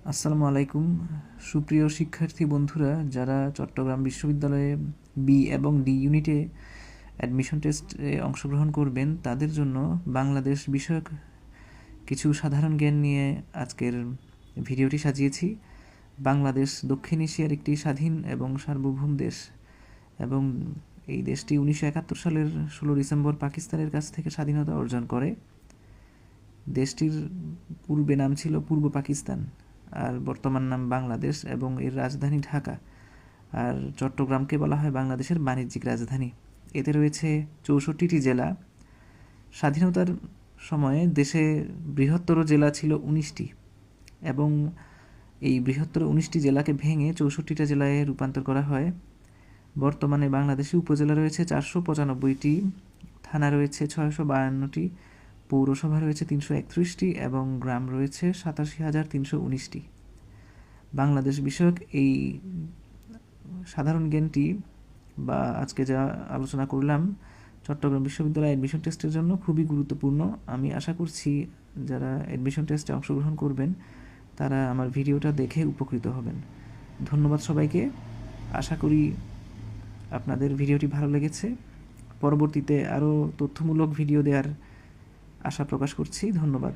আসসালামু আলাইকুম। সুপ্রিয় শিক্ষার্থী বন্ধুরা, যারা চট্টগ্রাম বিশ্ববিদ্যালয়ে বি এবং ডি ইউনিটে অ্যাডমিশন টেস্টে অংশগ্রহণ করবেন, তাদের জন্য বাংলাদেশ বিষয়ক কিছু সাধারণ জ্ঞান নিয়ে আজকের ভিডিওটি সাজিয়েছি। বাংলাদেশ দক্ষিণ এশিয়ার একটি স্বাধীন এবং সার্বভৌম দেশ এবং এই দেশটি 1971 সালের 16 ডিসেম্বর পাকিস্তানের কাছ থেকে স্বাধীনতা অর্জন করে। দেশটির পূর্বে নাম ছিল পূর্ব পাকিস্তান, আর বর্তমান নাম বাংলাদেশ, এবং এর রাজধানী ঢাকা। আর চট্টগ্রামকে বলা হয় বাংলাদেশের বাণিজ্যিক রাজধানী। এতে রয়েছে 64টি জেলা। স্বাধীনতার সময়ে দেশে বৃহত্তর জেলা ছিল 19টি, এবং এই বৃহত্তর 19টি জেলাকে ভেঙে 64টা জেলায় রূপান্তর করা হয়। বর্তমানে বাংলাদেশে উপজেলা রয়েছে 495টি, থানা রয়েছে 652টি, পৌরসভা রয়েছে 331টি এবং গ্রাম রয়েছে 87,319টি। বাংলাদেশ বিষয়ক এই সাধারণ জ্ঞানটি বা আজকে যা আলোচনা করলাম চট্টগ্রাম বিশ্ববিদ্যালয়ে অ্যাডমিশন টেস্টের জন্য খুবই গুরুত্বপূর্ণ। আমি আশা করছি যারা অ্যাডমিশন টেস্টে অংশগ্রহণ করবেন তারা আমার ভিডিওটা দেখে উপকৃত হবেন। ধন্যবাদ সবাইকে। আশা করি আপনাদের ভিডিওটি ভালো লেগেছে। পরবর্তীতে আরও তথ্যমূলক ভিডিও দেওয়ার আশা প্রকাশ করছি। ধন্যবাদ।